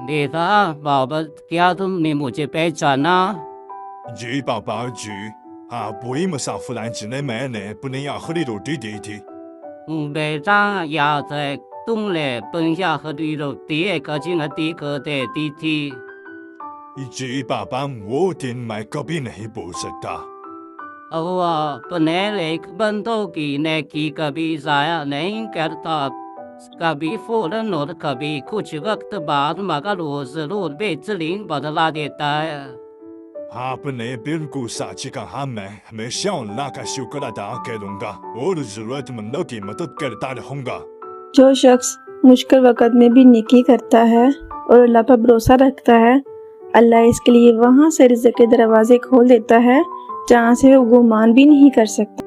बेटा बाबा क्या तुमने मुझे पहचाना? जी पापा जी, आप वही मुसाफिर जिन्हें मैंने अपनी आखिरी रोटी दी थी। बेटा याद है तुमने अपनी आखिरी रोटी एक जिंदगी को दे दी थी। जी पापा, वो दिन मैं कभी नहीं भूल सकता। और अपने एक बंदों की नेकी कभी जाया नहीं करता, कभी फौरन और कभी कुछ वक्त बाद, मगर वो जरूर बेहतरीन बदला देता है। आपने बिल्कुल सच कहा, मैं हमेशा अल्लाह का शुक्र अदा करूंगा और जरूरतमंदों की मदद करता रहूंगा। जो शख्स मुश्किल वक़्त में भी नेकी करता है और अल्लाह पर भरोसा रखता है, अल्लाह इसके लिए वहाँ से रिज़्क़ के दरवाजे खोल देता है जहाँ से वो गुमान भी नहीं कर सकता।